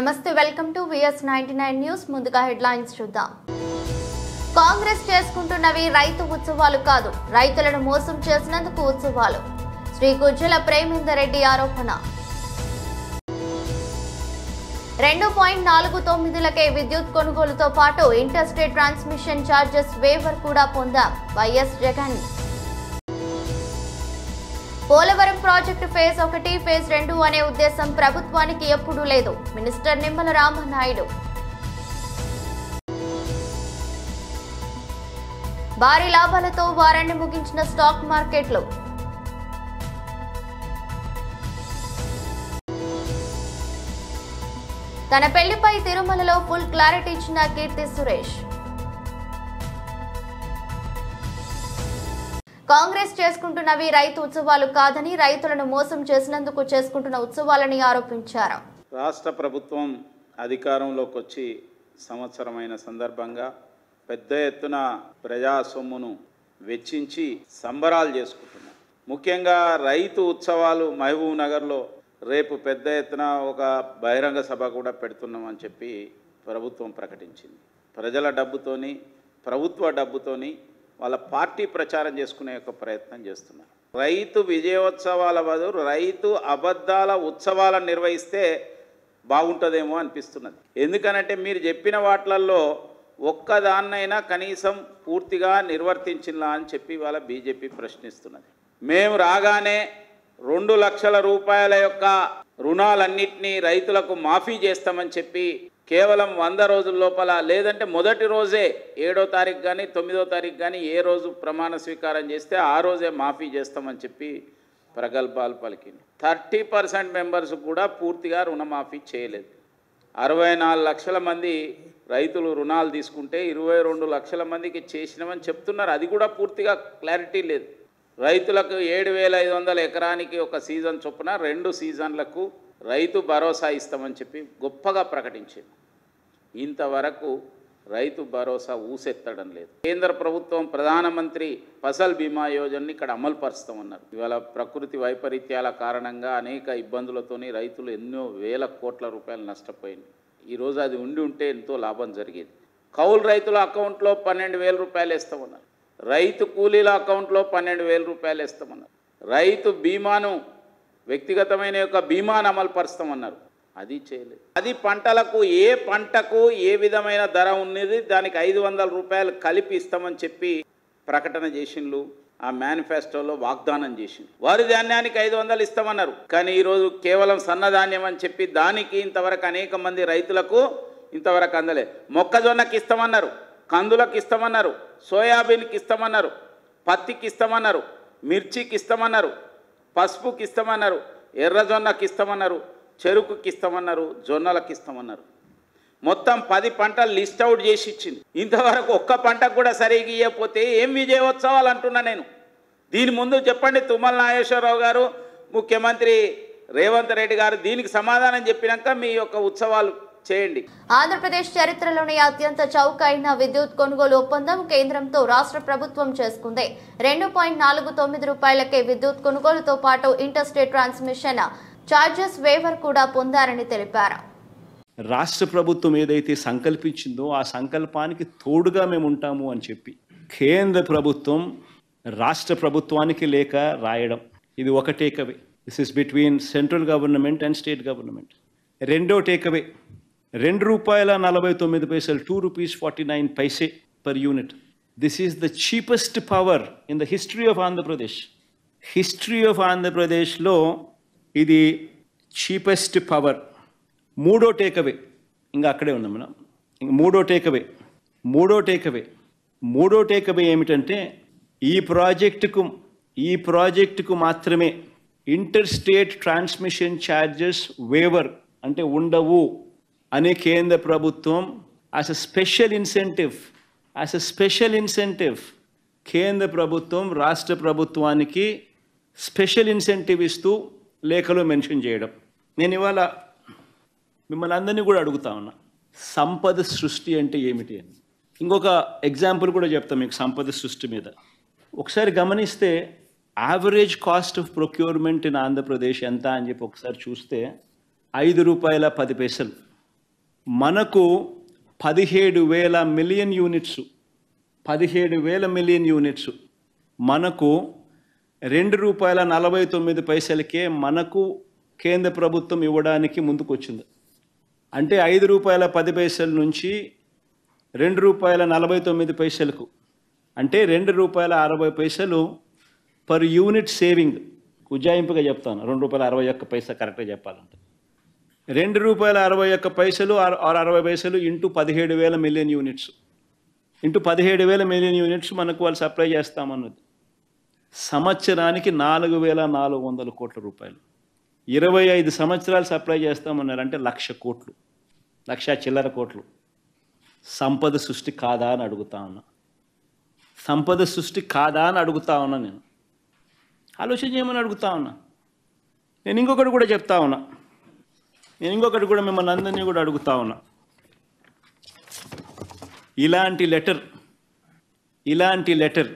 నమస్తే welcome to VS99 news ముందుగా headlines చూద్దాం కాంగ్రెస్ చేసుకుంటున్నవి రైతు ఉత్సవాలు కాదు రైతులను మోసం చేసినందుకు ఉత్సవాలు శ్రీ గుజ్జల ప్రేమేందర్ రెడ్డి ఆరోపణ 2.49లకే విద్యుత్ కొనుగోలుతో పాటు inter state transmission charges waiver కూడా పొందాం YS Jagan Polavaram project phase 1 phase 2 అనే ఉద్దేశం ప్రభుత్వానికి ఎప్పుడూ లేదు మినిస్టర్ నిమ్మల రామనాయుడు భారీ లాభాలతో వారాన్ని ముగించిన స్టాక్ మార్కెట్లు తన పెళ్లిపై తిరుమలలో ఫుల్ క్లారిటీ ఇచ్చిన కీర్తి సురేష్ కాంగ్రెస్ చేసుకుంటున్నవి రైతు ఉత్సవాలు కాదని రైతులను మోసం చేసినందుకు చేసుకుంటున్న ఉత్సవాలని ఆరోపించారు. రాష్ట్ర ప్రభుత్వం అధికారంలోకి వచ్చి సంవత్సరమైన సందర్భంగా పెద్ద ఎత్తున ప్రజా సొమ్మును వెచ్చించి సంబరాలు చేసుకుంటున్నారు. ముఖ్యంగా రైతు ఉత్సవాలు మహబూబ్ నగర్లో రేపు పెద్ద ఎత్తున ఒక బహిరంగ సభ కూడా పెడుతున్నామని చెప్పి ప్రభుత్వం ప్రకటించింది. ప్రజల డబ్బుతోని ప్రభుత్వ డబ్బుతోని వాళ్ళ పార్టీ ప్రచారం చేసుకునే యొక్క ప్రయత్నం చేస్తున్నారు. రైతు విజయోత్సవాల బదులు రైతు అబద్ధాల ఉత్సవాలను నిర్వహిస్తే బాగుంటుందేమో అనిపిస్తున్నది. ఎందుకనంటే మీరు చెప్పిన వాటిల్లో ఒక్కదాన్నైనా కనీసం పూర్తిగా నిర్వర్తించినా అని చెప్పి వాళ్ళ బీజేపీ ప్రశ్నిస్తున్నది. మేము రాగానే 2 లక్షల రూపాయల యొక్క రుణాలన్నింటినీ రైతులకు మాఫీ చేస్తామని చెప్పి కేవలం 100 రోజుల లోపల లేదంటే మొదటి రోజే 7వ తారీఖు కానీ 9వ తారీఖు కానీ ఏ రోజు ప్రమాణ స్వీకారం చేస్తే ఆ రోజే మాఫీ చేస్తామని చెప్పి ప్రగల్భాలు పలికింది. 30% మెంబర్స్ కూడా పూర్తిగా రుణమాఫీ చేయలేదు. 64 లక్షల మంది రైతులు రుణాలు తీసుకుంటే 22 లక్షల మందికి చేసినామని చెప్తున్నారు. అది కూడా పూర్తిగా క్లారిటీ లేదు. రైతులకు 7,500 ఎకరానికి ఒక సీజన్ చొప్పున 2 సీజన్లకు రైతు భరోసా ఇస్తామని చెప్పి గొప్పగా ప్రకటించింది. ఇంతవరకు రైతు భరోసా ఊసెత్తడం లేదు. కేంద్ర ప్రభుత్వం ప్రధానమంత్రి ఫసల్ బీమా యోజనని ఇక్కడ అమలు పరుస్తామన్నారు. ఇవాళ ప్రకృతి వైపరీత్యాల కారణంగా అనేక ఇబ్బందులతోని రైతులు ఎన్నో వేల కోట్ల రూపాయలు నష్టపోయింది. ఈరోజు అది ఉంటే ఎంతో లాభం జరిగేది. కౌలు రైతుల అకౌంట్లో 12,000 రూపాయలు వేస్తామన్నారు. రైతు కూలీల అకౌంట్లో 12,000 రూపాయలు వేస్తామన్నారు. రైతు బీమాను వ్యక్తిగతమైన యొక్క బీమాను అమలు పరుస్తామన్నారు. అది చేయలేదు. అది పంటలకు ఏ పంటకు ఏ విధమైన ధర ఉన్నది దానికి 500 రూపాయలు కలిపి ఇస్తామని చెప్పి ప్రకటన చేసిండ్రు. ఆ మేనిఫెస్టోలో వాగ్దానం చేసిండ్రు. వరి ధాన్యానికి 500 ఇస్తామన్నారు. కానీ ఈరోజు కేవలం సన్నధాన్యం అని చెప్పి దానికి ఇంతవరకు అనేక మంది రైతులకు ఇంతవరకు అందలే. మొక్కజొన్నకి ఇస్తామన్నారు, కందులకు ఇస్తామన్నారు, సోయాబీన్కి ఇస్తామన్నారు, పత్తికి ఇస్తామన్నారు, మిర్చికి ఇస్తామన్నారు, పసుపుకి ఇస్తామన్నారు, ఎర్రజొన్నకి ఇస్తామన్నారు, చెరుకుకి ఇస్తామన్నారు, జొన్నలకు ఇస్తామన్నారు. మొత్తం 10 పంటలు లిస్ట్ అవుట్ చేసి ఇచ్చింది. ఇంతవరకు ఒక్క పంటకు కూడా సరిగ్గా ఇవ్వకపోతే ఏం విజయోత్సవాలు అంటున్నా నేను. దీని ముందు చెప్పండి. తుమ్మల నాగేశ్వరరావు గారు, ముఖ్యమంత్రి రేవంత్ రెడ్డి గారు దీనికి సమాధానం చెప్పినాక మీ యొక్క ఉత్సవాలు చేయండి. ఆంధ్రప్రదేశ్ చరిత్రలోనే అత్యంత చౌకైన విద్యుత్ కొనుగోలు ఒప్పందం కేంద్రంతో రాష్ట్ర ప్రభుత్వం చేసుకుంది. 2.49 రూపాయలకే విద్యుత్ కొనుగోలుతో పాటు inter state transmission charges waiver కూడా పొందారని తెలిపారు. రాష్ట్ర ప్రభుత్వం ఏదైతే సంకల్పించిందో ఆ సంకల్పానికి తోడుగా మేము ఉంటాము అని చెప్పి కేంద్ర ప్రభుత్వం రాష్ట్ర ప్రభుత్వానికి లేఖ రాయడం, ఇది ఒక takeaway. This is between central government and state government. రెండో takeaway ₹2.49 ₹2.49 per unit. This is the cheapest power in the history of Andhra Pradesh. History of Andhra Pradesh lo ఇది cheapest power. మూడో టేక్అవే ఇంకా అక్కడే ఉన్నాం మనం. మూడో takeaway ఏమిటంటే ఈ ప్రాజెక్టుకు మాత్రమే inter state transmission charges waiver అంటే ఉండవు అనే కేంద్ర ప్రభుత్వం యాజ్ అ స్పెషల్ ఇన్సెంటివ్ కేంద్ర ప్రభుత్వం రాష్ట్ర ప్రభుత్వానికి స్పెషల్ ఇన్సెంటివ్ ఇస్తూ లేఖలో మెన్షన్ చేయడం. నేను ఇవాళ మిమ్మల్ని అందరినీ కూడా అడుగుతా ఉన్నా, సంపద సృష్టి అంటే ఏమిటి అని. ఇంకొక ఎగ్జాంపుల్ కూడా చెప్తాను మీకు సంపద సృష్టి మీద. ఒకసారి గమనిస్తే average cost of procurement in Andhra Pradesh ఎంత అని చెప్పి ఒకసారి చూస్తే ₹5.10. మనకు 17,000 మిలియన్ యూనిట్స్ 17,000 మిలియన్ యూనిట్స్ మనకు ₹2.49 మనకు కేంద్ర ప్రభుత్వం ఇవ్వడానికి ముందుకొచ్చింది. అంటే ₹5.10 నుంచి ₹2.49 అంటే ₹2.60 పర్ యూనిట్ సేవింగ్. ఉజ్జాయింపుగా చెప్తాను, ₹2.61 కరెక్ట్గా చెప్పాలంటే ₹2.61 or 60 into 17,000 million units into 17,000 million units మనకు వాళ్ళు సప్లై చేస్తామన్నది. సంవత్సరానికి 4,400 కోట్ల రూపాయలు. 25 సంవత్సరాలు సప్లై చేస్తామన్నారు, అంటే 1,00,000 కోట్లు, 1,00,000 చిల్లర కోట్లు. సంపద సృష్టి కాదా అని అడుగుతా ఉన్నా. సంపద సృష్టి కాదా అని అడుగుతా ఉన్నా. నేను ఆలోచన చేయమని అడుగుతా ఉన్నా. నేను ఇంకొకటి కూడా చెప్తా ఉన్నా. నేను ఇంకొకటి కూడా మిమ్మల్ని అందరినీ కూడా అడుగుతా ఉన్నా. ఇలాంటి లెటర్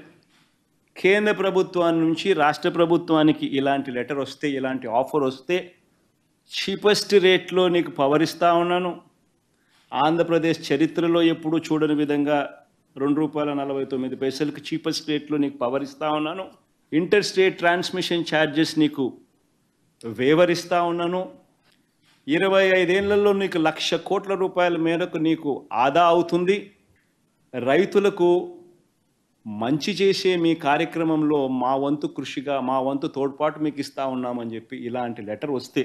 కేంద్ర ప్రభుత్వాన్ని నుంచి రాష్ట్ర ప్రభుత్వానికి ఇలాంటి లెటర్ వస్తే, ఇలాంటి ఆఫర్ వస్తే చీపెస్ట్ రేట్లో నీకు పవర్ ఇస్తా ఉన్నాను. ఆంధ్రప్రదేశ్ చరిత్రలో ఎప్పుడూ చూడని విధంగా ₹2.49 చీపెస్ట్ రేట్లో నీకు పవర్ ఇస్తా ఉన్నాను. ఇంటర్ స్టేట్ ట్రాన్స్మిషన్ ఛార్జెస్ నీకు వేవర్ ఇస్తా ఉన్నాను. 25 ఏళ్లలో నీకు 1,00,000 కోట్ల రూపాయల మేరకు నీకు ఆదా అవుతుంది. రైతులకు మంచి చేసే మీ కార్యక్రమంలో మా వంతు కృషిగా, మా వంతు తోడ్పాటు మీకు ఇస్తా ఉన్నామని చెప్పి ఇలాంటి లెటర్ వస్తే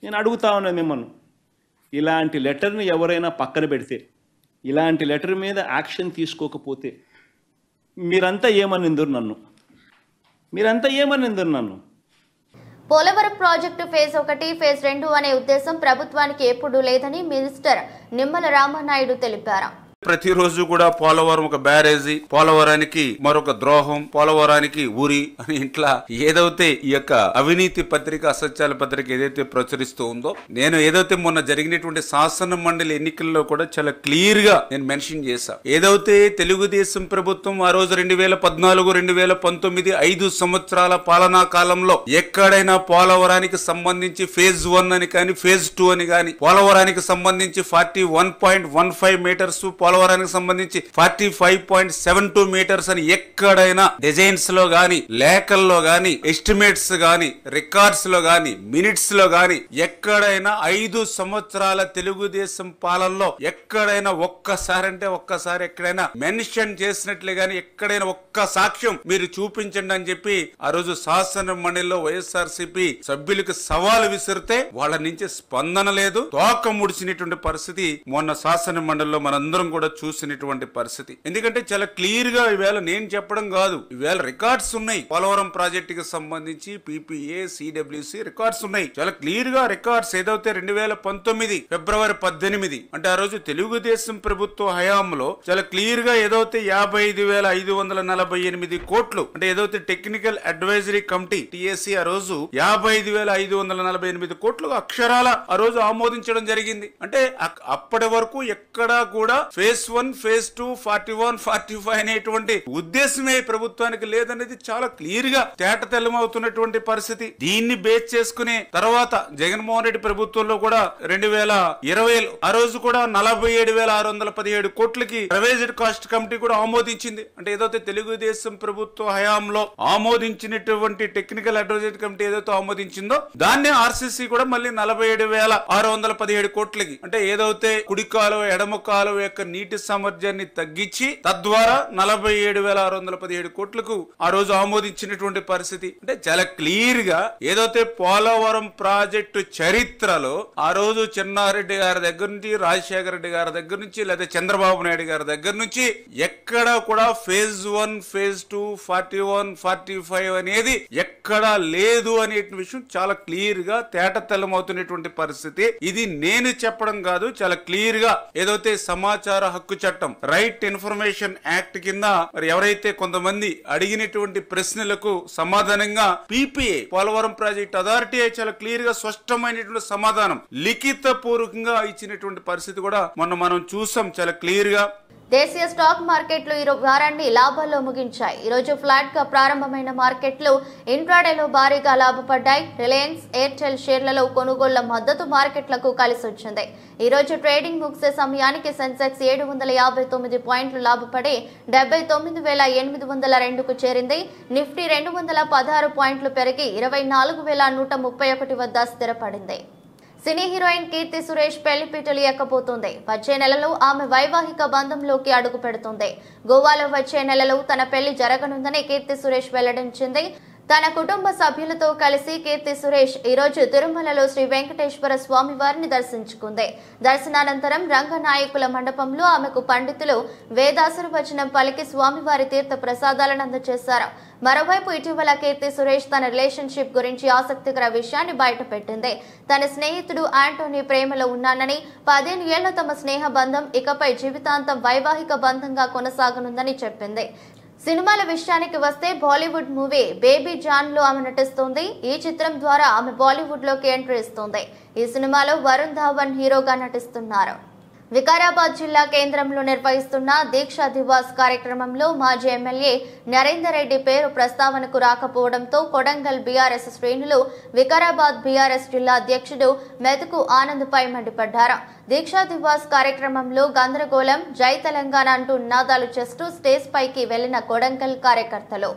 నేను అడుగుతా ఉన్నాను మిమ్మల్ని. ఇలాంటి లెటర్ని ఎవరైనా పక్కన పెడితే, ఇలాంటి లెటర్ మీద యాక్షన్ తీసుకోకపోతే మీరంతా ఏమనిందురు నన్ను? పోలవరం ప్రాజెక్టు ఫేజ్ 1, ఫేజ్ 2 అనే ఉద్దేశం ప్రభుత్వానికి ఎప్పుడూ లేదని మినిస్టర్ నిమ్మల రామనాయుడు తెలిపారు. ప్రతిరోజు కూడా పోలవరం ఒక బ్యారేజీ, పోలవరానికి మరొక ద్రోహం, పోలవరానికి ఊరి అని ఇట్లా ఏదైతే ఈ యొక్క అవినీతి పత్రిక, అసత్యాల పత్రిక ఏదైతే ప్రచురిస్తూ ఉందో, నేను ఏదైతే మొన్న జరిగినటువంటి శాసన మండలి ఎన్నికల్లో కూడా చాలా క్లియర్ గా నేను మెన్షన్ చేశా. ఏదైతే తెలుగుదేశం ప్రభుత్వం ఆ రోజు 2014, 2019 5 సంవత్సరాల పాలనా కాలంలో ఎక్కడైనా పోలవరానికి సంబంధించి ఫేజ్ 1 అని కానీ, ఫేజ్ 2 అని కానీ, పోలవరానికి సంబంధించి 41.15 మీటర్స్, పోలవరానికి సంబంధించి 45.72 మీటర్స్ అని ఎక్కడైనా డిజైన్స్ లో గాని, లేఖల్లో గాని, ఎస్టిమేట్స్ గాని, రికార్డ్స్ లో గాని, మినిట్స్ లో గాని ఎక్కడైనా 5 సంవత్సరాల తెలుగుదేశం పాలనలో ఎక్కడైనా ఒక్కసారి ఎక్కడైనా మెన్షన్ చేసినట్లే గాని ఎక్కడైనా ఒక్క సాక్ష్యం మీరు చూపించండి అని చెప్పి ఆ రోజు శాసన మండలిలో వైఎస్ఆర్సీపీ సభ్యులకు సవాలు విసిరితే వాళ్ళ నుంచి స్పందన లేదు. తోక ముడిచినటువంటి పరిస్థితి మొన్న శాసన మండలిలో మనందరం కూడా చూసినటువంటి పరిస్థితి. ఎందుకంటే చాలా క్లియర్ గా ఈవేళ నేను చెప్పడం కాదు, ఈవేళ రికార్డ్స్ ఉన్నాయి. పోలవరం ప్రాజెక్టుకి సంబంధించి PPA, CWC రికార్డ్స్ ఉన్నాయి. చాలా క్లియర్ గా రికార్డ్స్ ఏదైతే 2019 ఫిబ్రవరి 18 అంటే ఆ రోజు తెలుగుదేశం ప్రభుత్వ హయాంలో చాలా క్లియర్ గా ఏదైతే 55,548 కోట్లు అంటే ఏదైతే టెక్నికల్ అడ్వైజరీ కమిటీ TAC ఆ రోజు 55,548 కోట్లు అక్షరాల ఆ రోజు ఆమోదించడం జరిగింది. అంటే అప్పటి వరకు ఎక్కడా కూడా ఫేజ్ 1, ఫేజ్ 2, 41, 45 అనేటువంటి ఉద్దేశమే ప్రభుత్వానికి లేదనేది చాలా క్లియర్ గా తేటతెల్లమవుతున్నటువంటి పరిస్థితి. దీన్ని బేస్ చేసుకునే తర్వాత జగన్మోహన్ రెడ్డి ప్రభుత్వంలో కూడా 2020 ఆ రోజు కూడా 47,617 కోట్లకి రివైజ్డ్ కాస్ట్ కమిటీ కూడా ఆమోదించింది. అంటే ఏదైతే తెలుగుదేశం ప్రభుత్వ హయాంలో ఆమోదించినటువంటి టెక్నికల్ అడ్వైజరీ కమిటీ ఏదైతే ఆమోదించిందో దాన్ని RCC కూడా మళ్ళీ 47,617 కోట్లకి అంటే ఏదైతే కుడి కాలువ ఎడమ కాలువ యొక్క నీటి సామర్థ్యాన్ని తగ్గించి తద్వారా 47,617 కోట్లకు ఆ రోజు ఆమోదించినటువంటి పరిస్థితి. అంటే చాలా క్లియర్ గా ఏదైతే పోలవరం ప్రాజెక్టు చరిత్రలో ఆ రోజు చెన్నారెడ్డి గారి దగ్గర నుంచి, రాజశేఖర రెడ్డి గారి దగ్గర నుంచి, లేదా చంద్రబాబు నాయుడు గారి దగ్గర నుంచి ఎక్కడ కూడా ఫేజ్ 1, ఫేజ్ 2, 41, 45 అనేది ఎక్కడా లేదు అనే విషయం చాలా క్లియర్ గా తేటతెల్లమవుతున్నటువంటి పరిస్థితి. ఇది నేను చెప్పడం కాదు, చాలా క్లియర్ గా ఏదైతే సమాచార హక్కు చట్టం, రైట్ ఇన్ఫర్మేషన్ యాక్ట్ కింద మరి ఎవరైతే కొంతమంది అడిగినటువంటి ప్రశ్నలకు సమాధానంగా PPA పోలవరం ప్రాజెక్ట్ అథారిటీ చాలా క్లియర్ గా స్పష్టమైనటువంటి సమాధానం లిఖిత పూర్వకంగా ఇచ్చినటువంటి పరిస్థితి కూడా మొన్న మనం చూసాం చాలా క్లియర్ గా. దేశీయ స్టాక్ మార్కెట్లు ఈ వారాన్ని లాభాల్లో ముగించాయి. ఈ రోజు ఫ్లాట్ గా ప్రారంభమైన మార్కెట్లు ఇంట్రాడేలో భారీగా లాభపడ్డాయి. రిలయన్స్, ఎయిర్టెల్ షేర్లలో కొనుగోళ్ల మద్దతు మార్కెట్లకు కలిసొచ్చింది. ఈ రోజు ట్రేడింగ్ ముగిసే సమయానికి సెన్సెక్స్ 759 పాయింట్లు లాభపడి 79,802కు చేరింది. నిఫ్టీ 216 పాయింట్లు పెరిగి 24,131 వద్ద స్థిరపడింది. సినీ హీరోయిన్ కీర్తి సురేష్ పెళ్లిపీటలు ఎక్కబోతోంది. వచ్చే నెలలో ఆమె వైవాహిక బంధంలోకి అడుగు పెడుతుంది. గోవాలో వచ్చే నెలలో తన పెళ్లి జరగనుందని కీర్తి సురేష్ వెల్లడించింది. తన కుటుంబ సభ్యులతో కలిసి కీర్తి సురేష్ ఈ రోజు తిరుమలలో శ్రీ వెంకటేశ్వర స్వామి వారిని దర్శించుకుంది. దర్శనానంతరం రంగనాయకుల మండపంలో ఆమెకు పండితులు వేదాశీర్వచనం పలికి స్వామివారి తీర్థ ప్రసాదాలను అందజేశారు. మరోవైపు ఇటీవల కీర్తి సురేష్ తన రిలేషన్షిప్ గురించి ఆసక్తికర విషయాన్ని బయటపెట్టింది. తన స్నేహితుడు ఆంటోనీ ప్రేమలో ఉన్నానని, 15 ఏళ్ల తమ స్నేహ బంధం ఇకపై జీవితాంతం వైవాహిక బంధంగా కొనసాగనుందని చెప్పింది. సినిమాల విషయానికి వస్తే బాలీవుడ్ మూవీ బేబీ జాన్ లో ఆమె నటిస్తోంది. ఈ చిత్రం ద్వారా ఆమె బాలీవుడ్ లోకి ఎంట్రీ ఇస్తోంది. ఈ సినిమాలో వరుణ్ ధావన్ హీరోగా నటిస్తున్నారు. వికారాబాద్ జిల్లా కేంద్రంలో నిర్వహిస్తున్న దీక్ష దివాస్ కార్యక్రమంలో మాజీ ఎమ్మెల్యే నరేందర్ రెడ్డి పేరు ప్రస్తావనకు రాకపోవడంతో కొడంగల్ బీఆర్ఎస్ శ్రేణులు వికారాబాద్ బీఆర్ఎస్ జిల్లా అధ్యక్షుడు మెతుకు ఆనంద్ పై మండిపడ్డారు. దీక్షా దివాస్ కార్యక్రమంలో గందరగోళం, జై తెలంగాణ అంటూ నినాదాలు చేస్తూ స్టేజ్ పైకి వెళ్లిన కొడంగల్ కార్యకర్తలు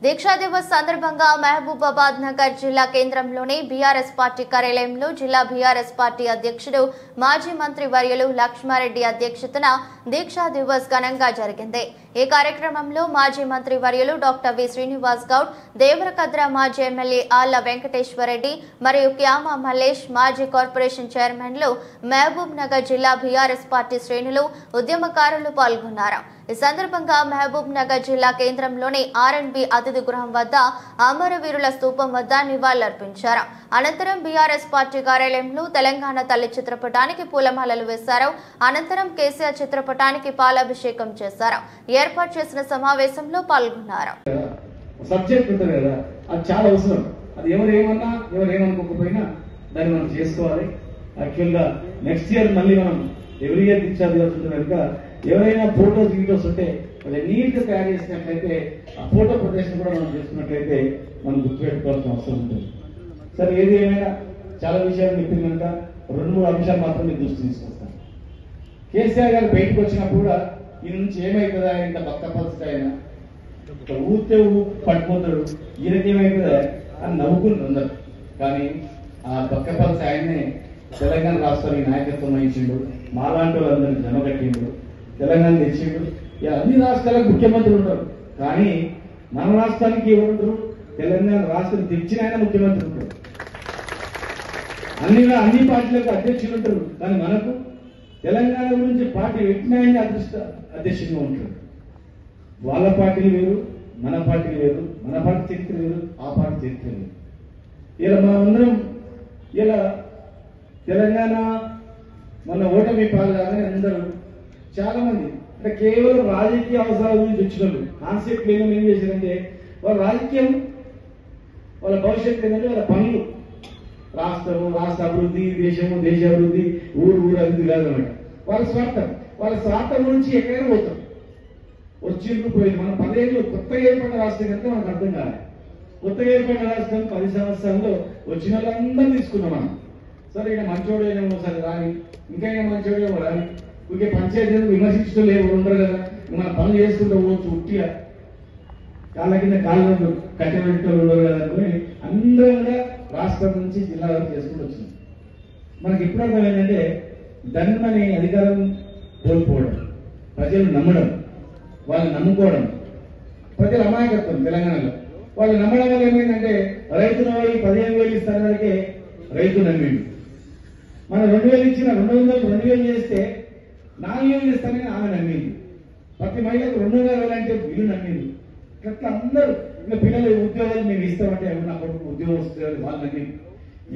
దీక్షా దివస్ సందర్భంగా మహబూబాబాద్ నగర్ జిల్లా కేంద్రంలోని బీఆర్ఎస్ పార్టీ కార్యాలయంలో జిల్లా బీఆర్ఎస్ పార్టీ అధ్యక్షుడు మాజీ మంత్రి వర్యులు లక్ష్మారెడ్డి అధ్యక్షతన దీక్షా దివస్ ఘనంగా జరిగింది. ఈ కార్యక్రమంలో మాజీ మంత్రి వర్యులు డాక్టర్ వి శ్రీనివాస్ గౌడ్, దేవరకద్ర మాజీ ఎమ్మెల్యే ఆళ్ల వెంకటేశ్వరరెడ్డి మరియు క్యామా మల్లేష్, మాజీ కార్పొరేషన్ చైర్మన్లు, మహబూబ్ నగర్ జిల్లా బీఆర్ఎస్ పార్టీ శ్రేణులు, ఉద్యమకారులు పాల్గొన్నారు. ఈ సందర్భంగా మహబూబ్ నగర్ జిల్లా కేంద్రంలోని R&B అతిథి గృహం వద్ద అమరవీరుల స్తూపం వద్ద నివాళులర్పించారు. అనంతరం బీఆర్ఎస్ పార్టీ కార్యాలయంలో తెలంగాణ తల్లి చిత్రపటానికి పూలమాలలు వేశారు. అనంతరం కేసీఆర్ చిత్రపటానికి పాలాభిషేకం చేశారు. ఏర్పాటు చేసిన సమావేశంలో పాల్గొన్నారు. సబ్జెక్ట్ ఉంటుంది కదా, అది చాలా అవసరం. అది ఎవరేమన్నా ఎవరేమనుకోకపోయినా దాన్ని మనం చేసుకోవాలి. యాక్చువల్గా నెక్స్ట్ ఇయర్ మళ్ళీ మనం ఎవ్రీ ఇయర్ దీక్షా దివస్ ఉంటుంది కనుక ఎవరైనా ఫోటోస్ వీడియోస్ ఉంటే కొంచెం నీట్ గా తయారు చేసినట్లయితే ఆ ఫోటో ప్రదర్శన కూడా మనం చేసుకున్నట్లయితే మనం గుర్తుపెట్టుకోవాల్సిన అవసరం ఉంటుంది. సరే, ఏది ఏమైనా చాలా విషయాలు చెప్పింది కనుక 2-3 అంశాలు మాత్రం నేను దృష్టి తీసుకొస్తాను. కేసీఆర్ గారు బయటకు వచ్చినప్పుడు కూడా ఈ నుంచి ఏమైతుందా, ఇంత భక్త పరిస్థితి అయినా ఊరితే పడిపోతాడు, ఈయనకి ఏమైతుందా అని నవ్వుకుని అందరు. కానీ ఆ పక్కపల్సి ఆయన్నే తెలంగాణ రాష్ట్రానికి నాయకత్వం వహించిండు, మాలాంటి వాళ్ళందరినీ జమగట్టిండు, తెలంగాణ తెచ్చిండు. అన్ని రాష్ట్రాలకు ముఖ్యమంత్రులు ఉంటారు, కానీ మన రాష్ట్రానికి ఎవరుంటారు? తెలంగాణ రాష్ట్రం తెచ్చిన ఆయన ముఖ్యమంత్రి ఉంటారు. అన్ని పార్టీలకు అధ్యక్షులు ఉంటారు, కానీ మనకు తెలంగాణ గురించి పార్టీ పెట్టిన ఆయన అధ్యక్షుడిగా ఉంటారు. వాళ్ళ పార్టీలు వేరు, మన పార్టీలు వేరు, మన పార్టీ చరిత్ర వేరు, ఆ పార్టీ చరిత్ర వేరు. ఇలా మనమందరం ఇలా తెలంగాణ మన ఓటమి పాల్గొని అందరూ చాలా మంది అంటే కేవలం రాజకీయ అవసరాల గురించి వచ్చిన వాళ్ళు కాన్సెప్ట్ ఏం చేశారంటే వాళ్ళ రాజకీయం, వాళ్ళ భవిష్యత్తు ఏంటంటే వాళ్ళ పనులు, రాష్ట్రము, రాష్ట్ర అభివృద్ధి, దేశము, దేశ అభివృద్ధి, ఊరు అభివృద్ధి కాదన్నమాట. వాళ్ళ స్వార్థం నుంచి ఎక్కడైనా పోతాం. వచ్చిండ్రు పోయింది. మనం 10 ఏళ్ళు కొత్తగా ఏర్పడిన రాష్ట్రం కనుక మనకు అర్థం కాదు. కొత్తగా ఏర్పడిన రాష్ట్రం 10 సంవత్సరాల్లో వచ్చిన వాళ్ళందరూ తీసుకున్నాం మనం. సరే ఇక మంచోడేమో సరే రాని, ఇంకా మంచోడేమో రాని, ఇంకే పంచాయతీ విమర్శించడం లేవు ఉండరు కదా, మన పనులు చేసుకుంటూ పోవచ్చు. ఉట్టిగా కాళ్ళ కింద కాళ్ళు కట్టబెట్టడం ఉండరు కదా అనుకుని అందరూ కూడా రాష్ట్రం నుంచి జిల్లా వరకు చేసుకుంటూ వచ్చినాం. మనకి ఎప్పుడు అర్థమైందంటే దండని అధికారం కోల్పోవడం, ప్రజలు నమ్మడం, వాళ్ళు నమ్ముకోవడం, ప్రజల అమాయకత్వం తెలంగాణలో. వాళ్ళు నమ్మడం వల్ల ఏమైందంటే రైతును 15,000 ఇస్తాను వరకే రైతు నమ్మిండు. మనం 2,000 ఇచ్చిన 200 2,000 చేస్తే 4,000 ఇస్తానని ఆమె నమ్మింది. ప్రతి మహిళకు 2,000 అంటే వీళ్ళు నమ్మింది. అట్లా అందరూ ఇంకా పిల్లలు ఉద్యోగాలు మేము ఇస్తామంటే నా కొడుకు ఉద్యోగం వస్తుంది వాళ్ళు నమ్మి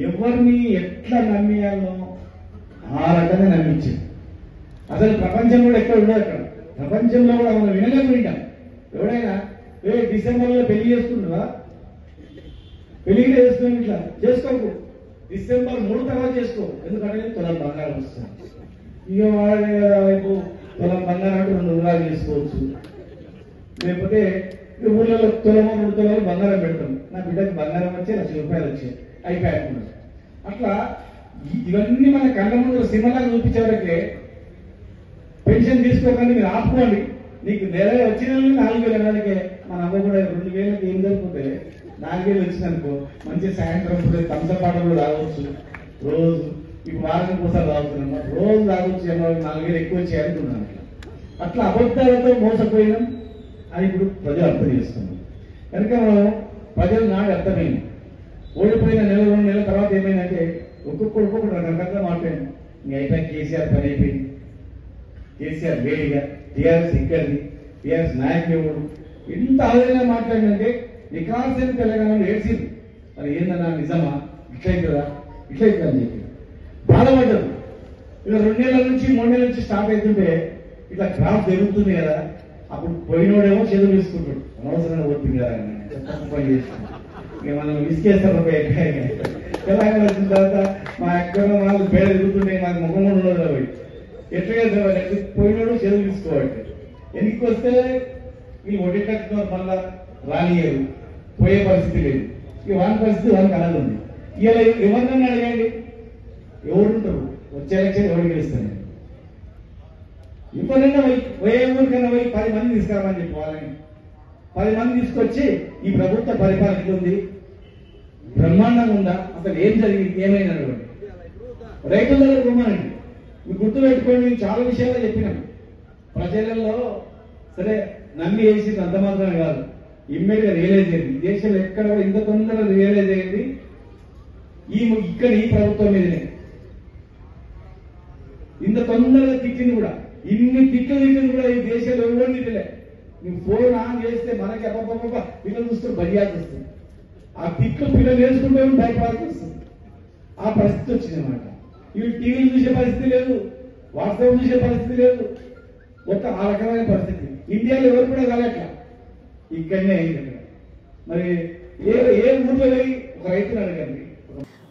ఎవరిని ఎట్లా నమ్మియాలో ఆ రకంగా నమ్మించింది. అసలు ప్రపంచంలో కూడా ఎక్కడ ఉండదు. అక్కడ ప్రపంచంలో కూడా మనం వినలేము. ఎవడైనా డిసెంబర్లో పెళ్లి చేసుకుంటున్నా, పెళ్లి చేసుకుని ఇట్లా చేసుకోకు, డిసెంబర్ 3 తర్వాత చేసుకో, ఎందుకంటే తులం బంగారం వస్తుంది. ఇక వైపు తులం బంగారం అంటే 2 ఉంగరాలు చేసుకోవచ్చు, లేకపోతే ఊళ్ళలో తులమో 3 తులాలు బంగారం పెడతాం. నా బిడ్డకి బంగారం వచ్చి ₹1,00,000 వచ్చాయి, అయిపోయాయి. అట్లా ఇవన్నీ మన కళ్ళ ముందు సినిమాలాగా చూపించేవరకే పెన్షన్ తీసుకోకండి, మీరు ఆపుకోండి, నీకు నెల వచ్చిన 4,000 నెలకే. మన అమ్మ కూడా 2,000కి ఏం జరిగిపోతే 4,000 వచ్చిందనుకో మంచి సాయంత్రం తంసపాటలు రావచ్చు రోజు. ఇప్పుడు వారానికి ఒకసారి తాగుతున్నాం, రోజు తాగొచ్చు, 4,000 ఎక్కువ వచ్చి అనుకున్నాను. అట్లా అబద్ధాలతో మోసపోయినాం అని ఇప్పుడు ప్రజలు అర్థం చేస్తున్నాం. కనుక మనం ప్రజలు నాడు అర్థమైంది. ఓడిపోయిన నెల 2 నెలల తర్వాత ఏమైందంటే ఒక్కొక్కటి రకరకాలుగా మాట్లాడింది. ఇంక అయిపోయి కేసీఆర్ పని అయిపోయింది, కేసీఆర్ వేడిగా, టీఆర్ఎస్ ఇక్కడిది, టీఆర్ఎస్ నాయకుడు ఎంత ఆవేదన మాట్లాడిందంటే నికాల్సిన తెలంగాణలో ఏడ్చింది. మరి ఏందన్నా నిజమా, ఇట్లయితుందా ఇట్లయితుందా అని చెప్పి బాధపడ్డారు. ఇక 2 నెలల నుంచి 3 నెలల నుంచి స్టార్ట్ అవుతుంటే ఇట్లా క్రాఫ్ జరుగుతుంది కదా, అప్పుడు పోయినోడేమో చేతులు తీసుకుంటాడు, అనవసరంగా పోతుంది కదా తప్పు పని చేసుకుంటాడు. ఇక మనం విసికేస్తారు. తెలంగాణ వచ్చిన తర్వాత మా అక్కడ వాళ్ళు పేడ తిరుగుతుంటే మాకు ముఖం కూడా ఉండదు. పోయి ఎట్లా పోయినోడు చేతులు తీసుకోవాలి. ఎన్నికకి వస్తే వీళ్ళు ఒడ్డెట్టుకున్నారు, మళ్ళా రానియరు, పోయే పరిస్థితి లేదు. ఇక వాని పరిస్థితి వాళ్ళకి అలాగే ఉంది. ఇలా ఎవరినన్నా అడగండి, ఎవరుంటారు వచ్చే ఎలక్షన్ ఎవరు గెలుస్తాను. ఇంకొనైనా పోయే ఊరికైనా పోయి 10 మంది తీసుకురామని చెప్పి వాళ్ళని 10 మంది తీసుకొచ్చి ఈ ప్రభుత్వ పరిపాలన ఎట్లుంది, బ్రహ్మాండంగా ఉందా, అసలు ఏం జరిగింది, ఏమైనా అడగండి. రైతుల దగ్గర పోమానండి. మీరు గుర్తు పెట్టుకోండి, చాలా విషయాలు చెప్పినాం. ప్రజలలో సరే నమ్మి వేసి అంత మాత్రమే కాదు, ఇమ్మీడియట్ గా రియలైజ్ అయింది. ఈ దేశంలో ఎక్కడ కూడా ఇంత తొందరగా రియలైజ్ అయింది ఇక్కడ ఈ ప్రభుత్వం మీదనే. ఇంత తొందరగా తిట్టింది కూడా, ఇన్ని తిట్టింది కూడా ఈ దేశంలో ఎవరు తిట్టలే. నువ్వు ఫోన్ ఆన్ చేస్తే మనకి అబ్బబ్బబ్బ పిల్లలు చూస్తూ భయాలు వస్తుంది. ఆ తిట్లు పిల్లలు వేసుకుంటే భయపడాల్సి వస్తుంది. ఆ పరిస్థితి వచ్చింది అన్నమాట. ఇవి టీవీలు చూసే పరిస్థితి లేదు, వాట్సాప్ చూసే పరిస్థితి లేదు, ఆ రకమైన పరిస్థితి ఇండియాలో ఎవరు కూడా కాలేట్లా, ఇక్కడనే అయింది. మరి ఏ ఊర్లో పోయి ఒక రైతులు అడగండి.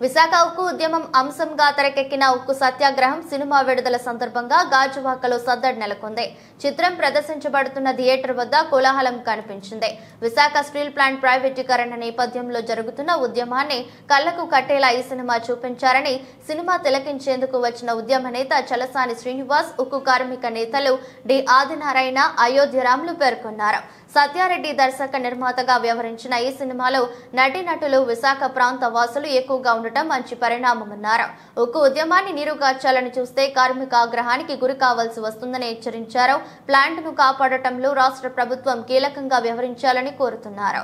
విశాఖ ఉక్కు ఉద్యమం అంశంగా తెరకెక్కిన ఉక్కు సత్యాగ్రహం సినిమా విడుదల సందర్భంగా గాజువాకలో సద్దడి నెలకొంది. చిత్రం ప్రదర్శించబడుతున్న థియేటర్ వద్ద కోలాహలం కనిపించింది. విశాఖ స్టీల్ ప్లాంట్ ప్రైవేటీకరణ నేపథ్యంలో జరుగుతున్న ఉద్యమాన్ని కళ్లకు కట్టేలా ఈ సినిమా చూపించారని సినిమా తిలకించేందుకు వచ్చిన ఉద్యమ నేత చలసాని శ్రీనివాస్, ఉక్కు కార్మిక నేతలు డి ఆదినారాయణ, అయోధ్యరాములు పేర్కొన్నారు. సత్యారెడ్డి దర్శక నిర్మాతగా వ్యవహరించిన ఈ సినిమాలో నటీనటులు విశాఖ ప్రాంత వాసులు ఎక్కువగా ఉండటం ఉండటం మంచి పరిణామమన్నారు. ఉక్కు ఉద్యమాన్ని నీరుగార్చాలని చూస్తే కార్మిక ఆగ్రహానికి గురి కావాల్సి వస్తుందని హెచ్చరించారు. ప్లాంట్ను కాపాడటంలో రాష్ట్ర ప్రభుత్వం కీలకంగా వ్యవహరించాలని కోరుతున్నారు.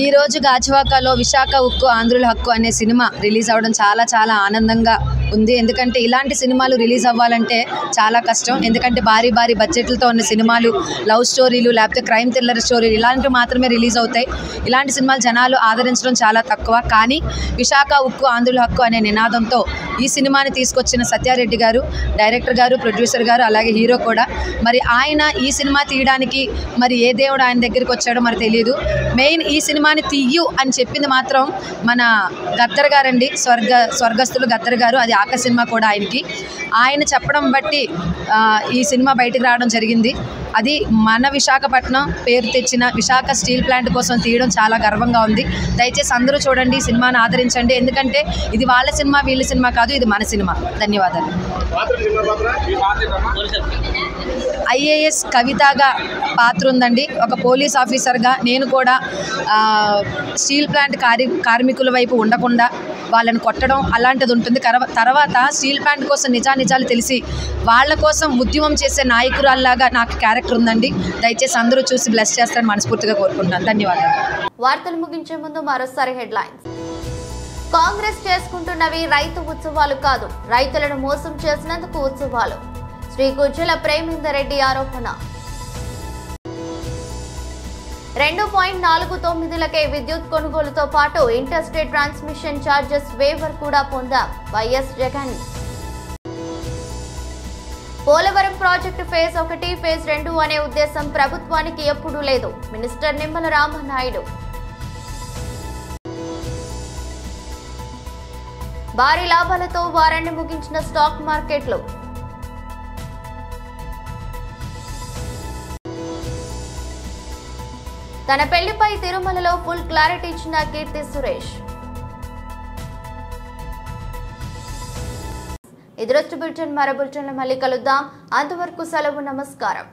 ఈ రోజు గాజువాకలో విశాఖ ఉక్కు ఆంధ్రుల హక్కు అనే సినిమా రిలీజ్ అవ్వడం చాలా ఆనందంగా ఉంది. ఎందుకంటే ఇలాంటి సినిమాలు రిలీజ్ అవ్వాలంటే చాలా కష్టం. ఎందుకంటే భారీ బడ్జెట్లతో ఉన్న సినిమాలు, లవ్ స్టోరీలు, లేకపోతే క్రైమ్ థ్రిల్లర్ స్టోరీలు ఇలాంటివి మాత్రమే రిలీజ్ అవుతాయి. ఇలాంటి సినిమాలు జనాలు ఆదరించడం చాలా తక్కువ. కానీ విశాఖ ఉక్కు ఆంధ్రుల హక్కు అనే నినాదంతో ఈ సినిమాని తీసుకొచ్చిన సత్యారెడ్డి గారు, డైరెక్టర్ గారు, ప్రొడ్యూసర్ గారు, అలాగే హీరో కూడా. మరి ఆయన ఈ సినిమా తీయడానికి మరి ఏ దేవుడు ఆయన దగ్గరికి వచ్చాడో మరి తెలియదు. మెయిన్ ఈ సినిమాని తీయు అని చెప్పింది మాత్రం మన గద్దర్ గారండి, స్వర్గస్థులు గద్దర్ గారు. అది ఆక సినిమా కూడా ఆయన చెప్పడం బట్టి ఈ సినిమా బయటకు రావడం జరిగింది. అది మన విశాఖపట్నం పేరు తెచ్చిన విశాఖ స్టీల్ ప్లాంట్ కోసం తీయడం చాలా గర్వంగా ఉంది. దయచేసి అందరూ చూడండి, సినిమాను ఆదరించండి. ఎందుకంటే ఇది వాళ్ళ సినిమా, వీళ్ళ సినిమా కాదు, ఇది మన సినిమా. ధన్యవాదాలు. ఐఏఎస్ కవితగా పాత్ర ఉందండి. ఒక పోలీస్ ఆఫీసర్గా నేను కూడా స్టీల్ ప్లాంట్ కార్మికుల వైపు ఉండకుండా వాళ్ళని కొట్టడం అలాంటిది ఉంటుంది. తర్వాత స్టీల్ ప్లాంట్ కోసం నిజాలు తెలిసి వాళ్ళ కోసం ఉద్యమం చేసే నాయకురాల్లాగా నాకు క్యారెక్టర్ ఉందండి. దయచేసి అందరూ చూసి బ్లెస్ చేస్తారని మనస్ఫూర్తిగా కోరుకుంటున్నాను. ధన్యవాదాలు. వార్తలు ముగించే ముందు మరోసారి హెడ్లైన్స్. కాంగ్రెస్ చేసుకుంటున్నవి రైతు ఉత్సవాలు కాదు, రైతులను మోసం చేసినందుకు ఉత్సవాలు. శ్రీ గుజ్జల ప్రేమేందర్ రెడ్డి ఆరోపణ. 2.49లకే విద్యుత్ కొనుగోలుతో పాటు inter state transmission charges waiver కూడా పొందాం YS Jagan. Polavaram project phase 1, phase 2 అనే ఉద్దేశం ప్రభుత్వానికి ఎప్పుడూ లేదు. మినిస్టర్ నిమ్మల రామనాయుడు. భారీ లాభాలతో వారాన్ని ముగించిన స్టాక్ మార్కెట్లు. తన పెళ్లిపై తిరుమలలో ఫుల్ క్లారిటీ ఇచ్చిన కీర్తి సురేష్. ఇది రోజు బులెటిన్. మరో బులెటిన్లో మళ్ళీ కలుద్దాం. అంతవరకు సెలవు. నమస్కారం.